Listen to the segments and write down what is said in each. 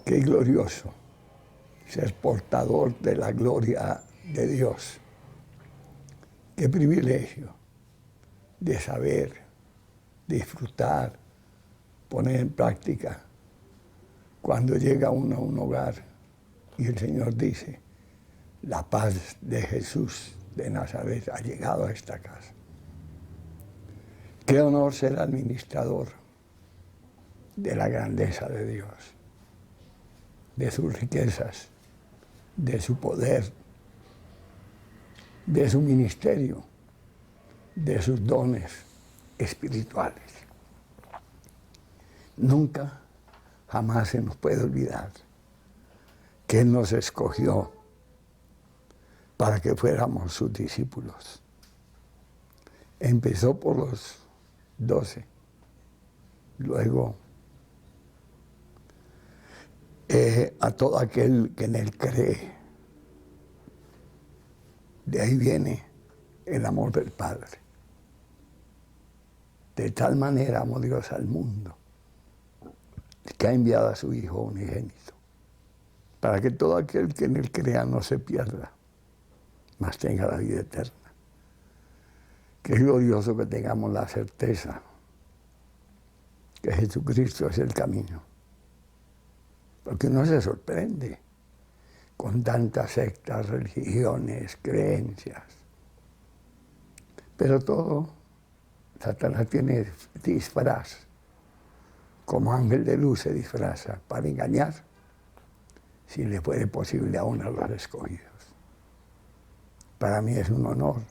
Qué glorioso ser portador de la gloria de Dios. Qué privilegio de saber, disfrutar, poner en práctica cuando llega uno a un hogar y el Señor dice, la paz de Jesús de Nazaret ha llegado a esta casa. Qué honor ser administrador de la grandeza de Dios, de sus riquezas, de su poder, de su ministerio, de sus dones espirituales. Nunca, jamás se nos puede olvidar que Él nos escogió para que fuéramos sus discípulos. Empezó por los 12, luego a todo aquel que en Él cree. De ahí viene el amor del Padre. De tal manera amó Dios al mundo, que ha enviado a su Hijo unigénito, para que todo aquel que en Él crea no se pierda, mas tenga la vida eterna. Qué glorioso que tengamos la certeza que Jesucristo es el camino. Porque uno se sorprende con tantas sectas, religiones, creencias. Pero todo, Satanás tiene disfraz. Como ángel de luz se disfraza para engañar, si le fuere posible aún a los escogidos. Para mí es un honor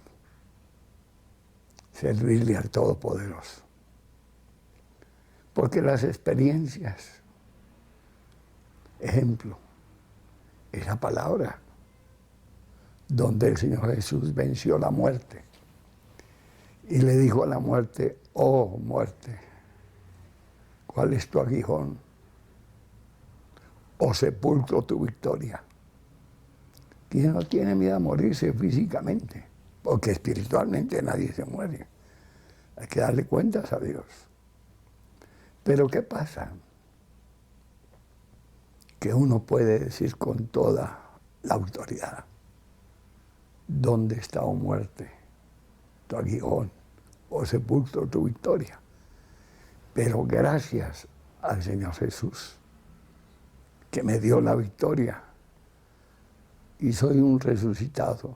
servirle al Todopoderoso. Porque las experiencias, ejemplo, esa palabra donde el Señor Jesús venció la muerte y le dijo a la muerte, oh muerte, ¿cuál es tu aguijón? Oh sepulcro, tu victoria. ¿Quién no tiene miedo a morirse físicamente? Porque espiritualmente nadie se muere. Hay que darle cuentas a Dios. Pero ¿qué pasa? Que uno puede decir con toda la autoridad, ¿dónde está, oh muerte, tu aguijón, oh sepulcro, tu victoria? Pero gracias al Señor Jesús, que me dio la victoria, y soy un resucitado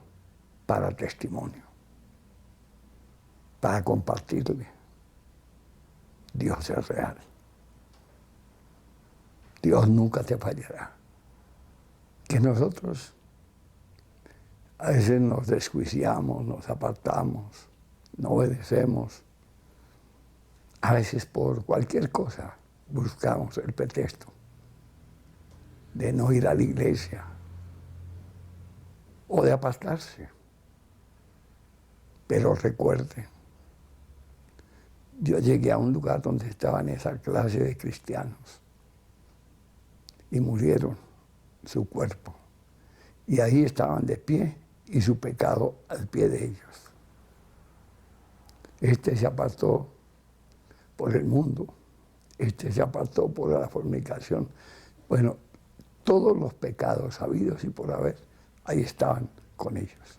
para testimonio, para compartirle. Dios es real. Dios nunca te fallará. Que nosotros a veces nos desjuiciamos, nos apartamos, no obedecemos. A veces por cualquier cosa buscamos el pretexto de no ir a la iglesia o de apartarse. Pero recuerde, yo llegué a un lugar donde estaban esa clase de cristianos y murieron su cuerpo. Y ahí estaban de pie y su pecado al pie de ellos. Este se apartó por el mundo, este se apartó por la fornicación. Bueno, todos los pecados habidos y por haber, ahí estaban con ellos.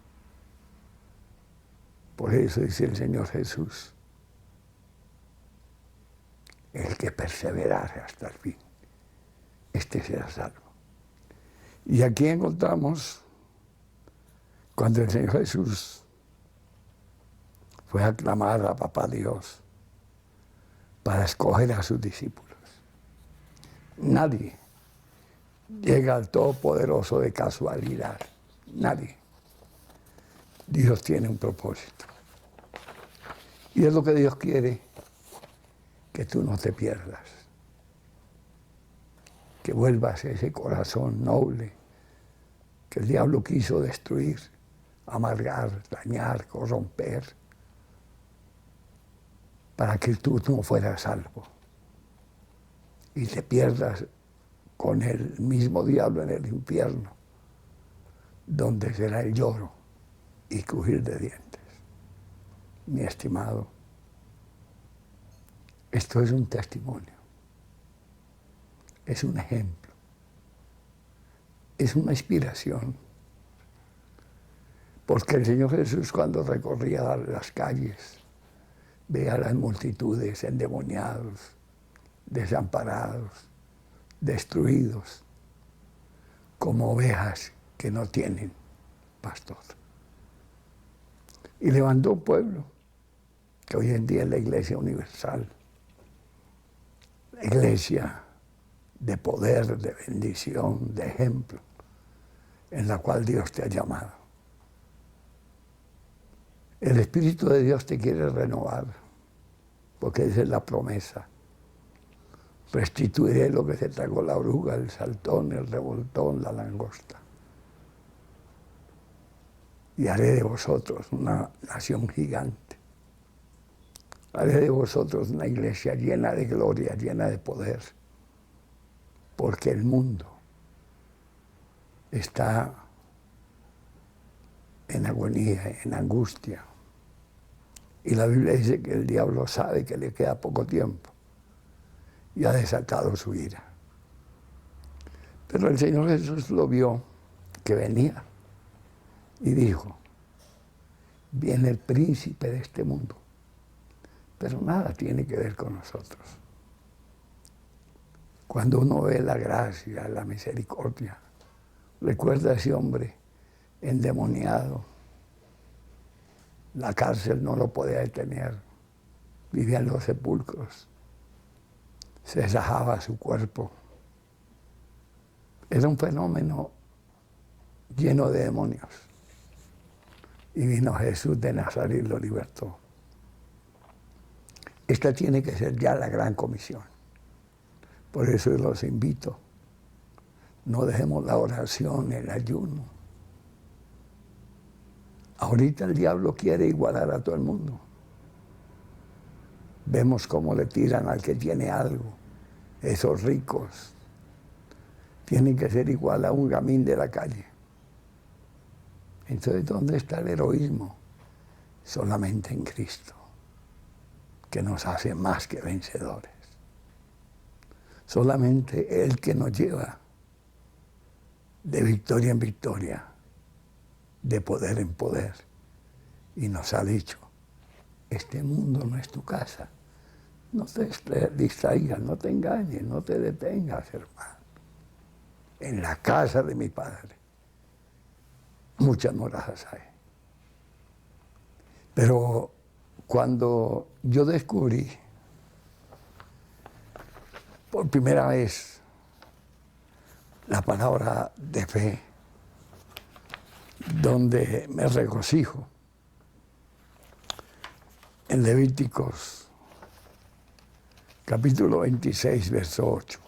Por eso dice el Señor Jesús, el que perseverare hasta el fin, este será salvo. Y aquí encontramos cuando el Señor Jesús fue a clamar a Papá Dios para escoger a sus discípulos. Nadie llega al Todopoderoso de casualidad. Nadie. Dios tiene un propósito. Y es lo que Dios quiere, que tú no te pierdas. Que vuelvas ese corazón noble que el diablo quiso destruir, amargar, dañar, corromper, para que tú no fueras salvo y te pierdas con el mismo diablo en el infierno, donde será el lloro y crujir de dientes. Mi estimado, esto es un testimonio, es un ejemplo es una inspiración. Porque el Señor Jesús, cuando recorría las calles, veía a las multitudes endemoniados, desamparados, destruidos, como ovejas que no tienen pastor. Y levantó un pueblo, que hoy en día es la Iglesia Universal, la iglesia de poder, de bendición, de ejemplo, en la cual Dios te ha llamado. El Espíritu de Dios te quiere renovar, porque esa es la promesa. Restituiré lo que se tragó la oruga, el saltón, el revoltón, la langosta. Y haré de vosotros una nación gigante. Haré de vosotros una iglesia llena de gloria, llena de poder. Porque el mundo está en agonía, en angustia. Y la Biblia dice que el diablo sabe que le queda poco tiempo y ha desatado su ira. Pero el Señor Jesús lo vio que venía y dijo, viene el príncipe de este mundo, pero nada tiene que ver con nosotros. Cuando uno ve la gracia, la misericordia, recuerda a ese hombre endemoniado. La cárcel no lo podía detener, vivía en los sepulcros, se sajaba su cuerpo. Era un fenómeno lleno de demonios. Y vino Jesús de Nazaret y lo libertó. Esta tiene que ser ya la gran comisión. Por eso los invito, no dejemos la oración, el ayuno. Ahorita el diablo quiere igualar a todo el mundo. Vemos cómo le tiran al que tiene algo. Esos ricos tienen que ser igual a un gamín de la calle. Entonces, ¿dónde está el heroísmo? Solamente en Cristo, que nos hace más que vencedores. Solamente Él que nos lleva de victoria en victoria, de poder en poder. Y nos ha dicho, este mundo no es tu casa. No te distraigas, no te engañes, no te detengas, hermano. En la casa de mi Padre muchas moradas hay. Pero cuando yo descubrí por primera vez la palabra de fe, donde me regocijo, en Levíticos capítulo 26, verso 8.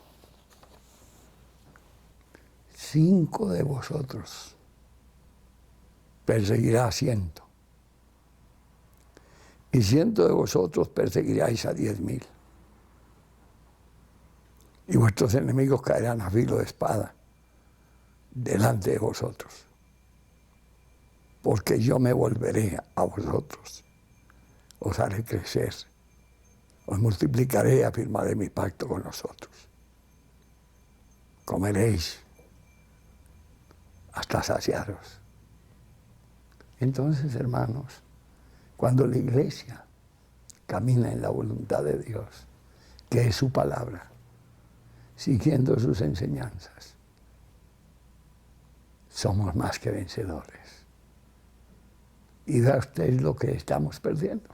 5 de vosotros perseguirá a 100, y 100 de vosotros perseguiráis a 10,000. Y vuestros enemigos caerán a filo de espada delante de vosotros. Porque yo me volveré a vosotros, os haré crecer, os multiplicaré y afirmaré mi pacto con nosotros. Comeréis hasta saciaros. Entonces, hermanos, cuando la iglesia camina en la voluntad de Dios, que es su palabra, siguiendo sus enseñanzas, somos más que vencedores. Y vea usted lo que estamos perdiendo.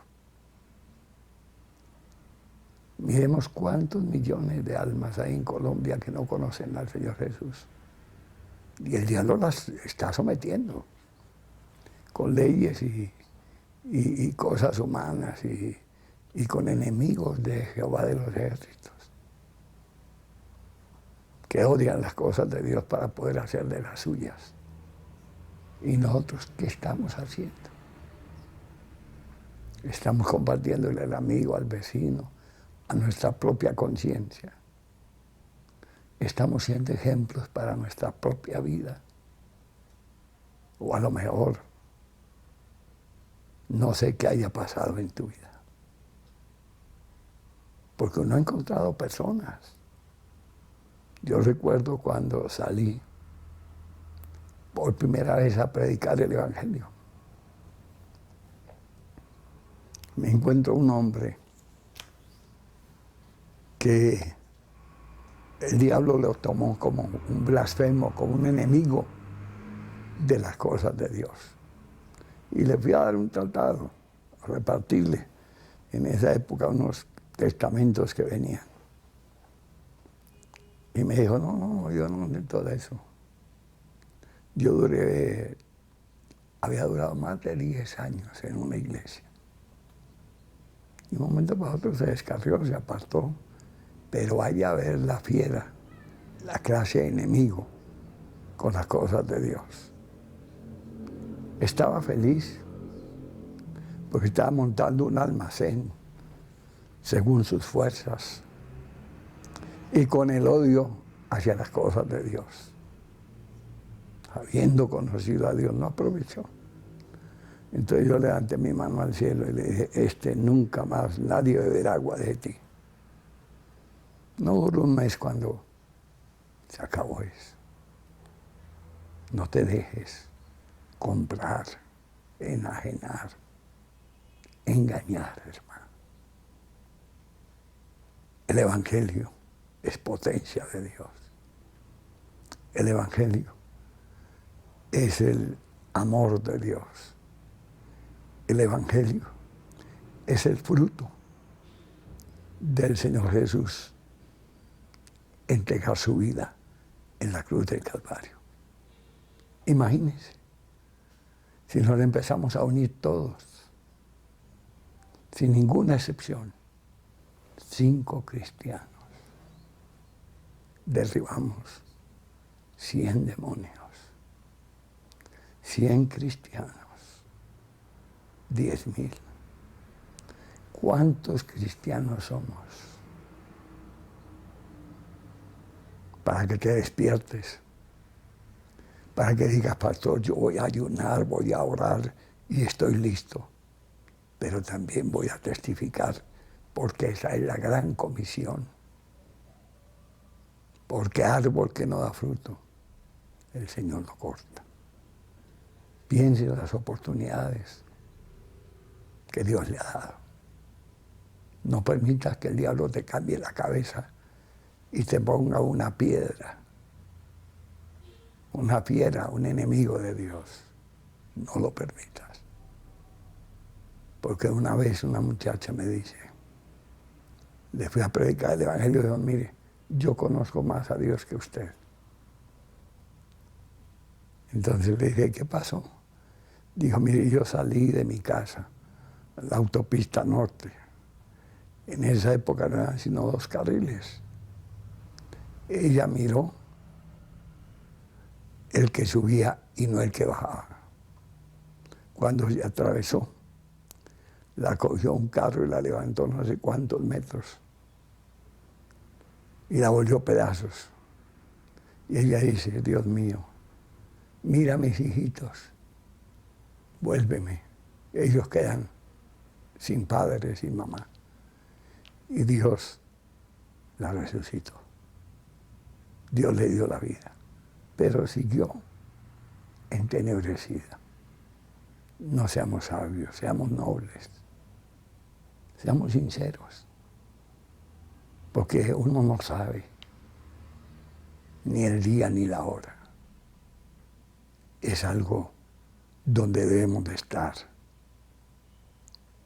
Miremos cuántos millones de almas hay en Colombia que no conocen al Señor Jesús. Y el diablo las está sometiendo con leyes y cosas humanas y con enemigos de Jehová de los ejércitos, que odian las cosas de Dios para poder hacer de las suyas. ¿Y nosotros qué estamos haciendo? Estamos compartiéndole al amigo, al vecino, a nuestra propia conciencia. Estamos siendo ejemplos para nuestra propia vida. O a lo mejor, no sé qué haya pasado en tu vida. Porque uno ha encontrado personas. Yo recuerdo cuando salí por primera vez a predicar el Evangelio. Me encuentro un hombre que el diablo lo tomó como un blasfemo, como un enemigo de las cosas de Dios. Y le fui a dar un tratado, a repartirle en esa época unos testamentos que venían. Y me dijo, no, yo no necesito de eso. Yo había durado más de 10 años en una iglesia. Y un momento para otro se descarrió, se apartó. Pero vaya a ver la fiera, la clase de enemigo con las cosas de Dios. Estaba feliz porque estaba montando un almacén según sus fuerzas y con el odio hacia las cosas de Dios. Habiendo conocido a Dios, no aprovechó. Entonces yo levanté mi mano al cielo y le dije, nunca más nadie beberá agua de ti. No duró un mes cuando se acabó eso. No te dejes comprar, enajenar, engañar, hermano. El Evangelio es potencia de Dios. El Evangelio es el amor de Dios. El Evangelio es el fruto del Señor Jesús entregar su vida en la cruz del Calvario. Imagínense, si nos empezamos a unir todos, sin ninguna excepción, 5 cristianos, derribamos 100 demonios, 100 cristianos, 10,000. ¿Cuántos cristianos somos? Para que te despiertes, para que digas, pastor, yo voy a ayunar, voy a orar y estoy listo, pero también voy a testificar, porque esa es la gran comisión. Porque árbol que no da fruto, el Señor lo corta. Piense en las oportunidades que Dios le ha dado. No permitas que el diablo te cambie la cabeza y te ponga una piedra, una fiera, un enemigo de Dios. No lo permitas. Porque una vez una muchacha me dice, le fui a predicar el Evangelio y dijo, mire, yo conozco más a Dios que usted. Entonces le dije, ¿qué pasó? Dijo, mire, yo salí de mi casa, a la autopista norte. En esa época no eran sino 2 carriles. Ella miró el que subía y no el que bajaba. Cuando se atravesó, la cogió un carro y la levantó no sé cuántos metros y la volvió pedazos. Y ella dice, Dios mío, mira a mis hijitos, vuélveme. Ellos quedan sin padre, sin mamá. Y Dios la resucitó. Dios le dio la vida, pero siguió entenebrecida. No seamos sabios, seamos nobles, seamos sinceros, porque uno no sabe ni el día ni la hora. Es algo donde debemos de estar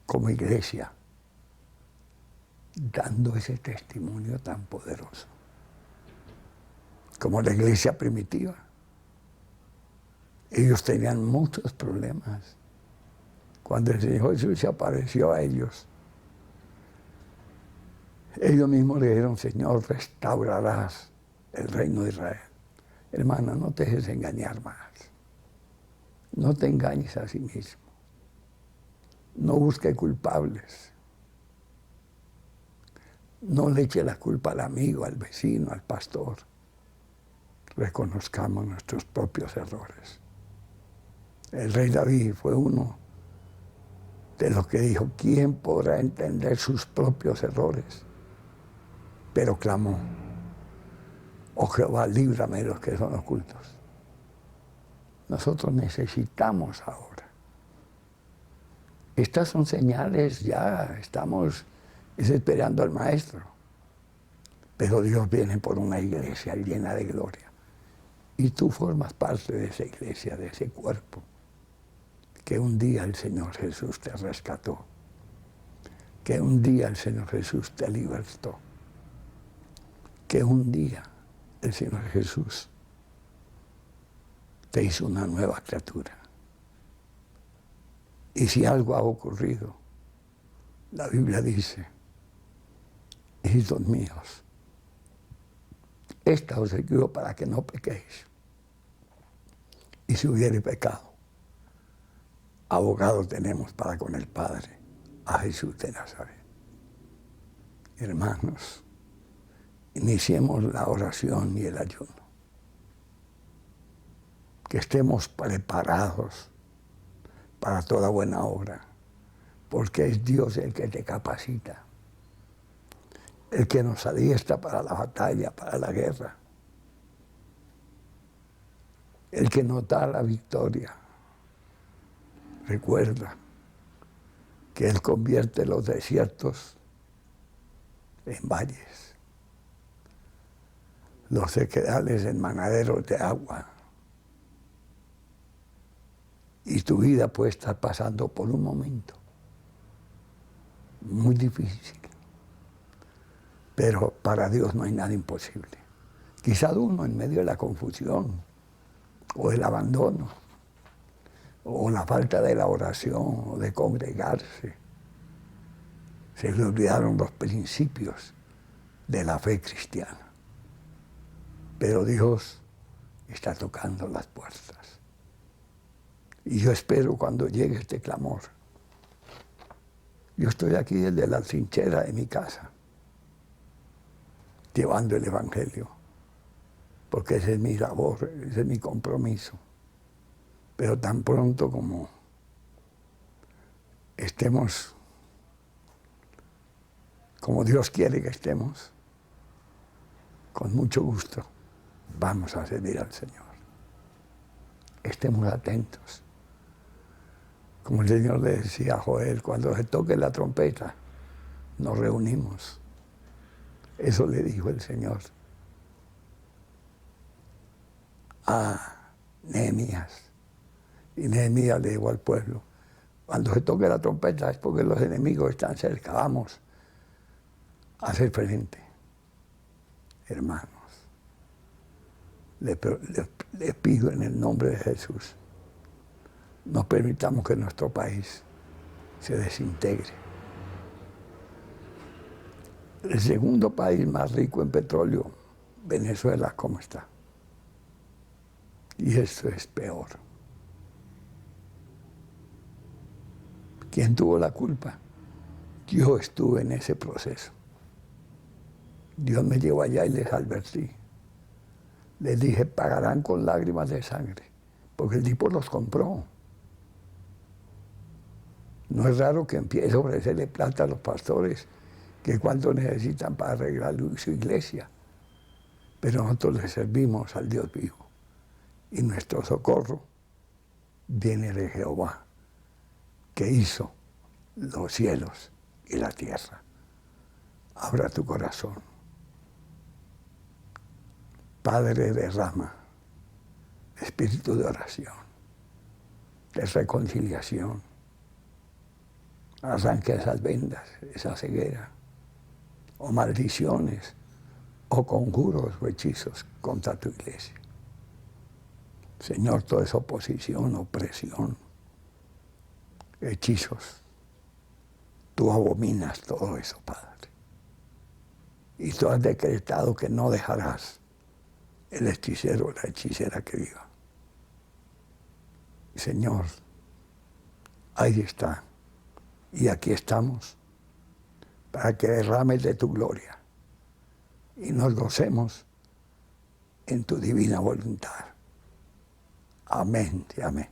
como iglesia, dando ese testimonio tan poderoso, como la iglesia primitiva. Ellos tenían muchos problemas. Cuando el Señor Jesús se apareció a ellos, ellos mismos le dijeron, Señor, restaurarás el reino de Israel. Hermano, no te dejes engañar más. No te engañes a sí mismo. No busques culpables. No le eche la culpa al amigo, al vecino, al pastor. Reconozcamos nuestros propios errores. El rey David fue uno de los que dijo, ¿quién podrá entender sus propios errores? Pero clamó, oh Jehová, líbrame de los que son ocultos. nosotros necesitamos ahora. Estas son señales, ya estamos esperando al Maestro. Pero Dios viene por una iglesia llena de gloria. Y tú formas parte de esa iglesia, de ese cuerpo, que un día el Señor Jesús te rescató, que un día el Señor Jesús te libertó, que un día el Señor Jesús te hizo una nueva criatura. Y si algo ha ocurrido, la Biblia dice, hijitos míos, esta os escribo para que no pequéis. Y si hubiere pecado, abogado tenemos para con el Padre, a Jesús de Nazaret. Hermanos, iniciemos la oración y el ayuno. Que estemos preparados para toda buena obra, porque es Dios el que te capacita, el que nos adiestra para la batalla, para la guerra, el que nos da la victoria. Recuerda que Él convierte los desiertos en valles, los sequedales en manaderos de agua. Y tu vida puede estar pasando por un momento muy difícil, pero para Dios no hay nada imposible. Quizá uno en medio de la confusión, o el abandono, o la falta de la oración, o de congregarse, se le olvidaron los principios de la fe cristiana. Pero Dios está tocando las puertas. Y yo espero cuando llegue este clamor. Yo estoy aquí desde la trinchera de mi casa, llevando el Evangelio, porque esa es mi labor, ese es mi compromiso. Pero tan pronto como estemos, como Dios quiere que estemos, con mucho gusto vamos a servir al Señor. Estemos atentos. Como el Señor le decía a Joel, cuando se toque la trompeta, nos reunimos. Eso le dijo el Señor a Nehemías. Y Nehemías le dijo al pueblo, cuando se toque la trompeta es porque los enemigos están cerca, vamos a hacer frente. Hermanos, les pido en el nombre de Jesús, no permitamos que nuestro país se desintegre. El segundo país más rico en petróleo, Venezuela, ¿cómo está? Y esto es peor. ¿Quién tuvo la culpa? Yo estuve en ese proceso. Dios me llevó allá y les advertí. Les dije, pagarán con lágrimas de sangre, porque el tipo los compró. No es raro que empiece a ofrecerle plata a los pastores, que cuánto necesitan para arreglar su iglesia. Pero nosotros le servimos al Dios vivo. Y nuestro socorro viene de Jehová, que hizo los cielos y la tierra. Abra tu corazón. Padre, derrama espíritu de oración, de reconciliación. Arranque esas vendas, esa ceguera, o maldiciones, o conjuros o hechizos contra tu iglesia. Señor, toda esa oposición, opresión, hechizos, tú abominas todo eso, Padre. Y tú has decretado que no dejarás el hechicero o la hechicera que viva. Señor, ahí está. Y aquí estamos para que derrames de tu gloria y nos gocemos en tu divina voluntad. Amén y amén.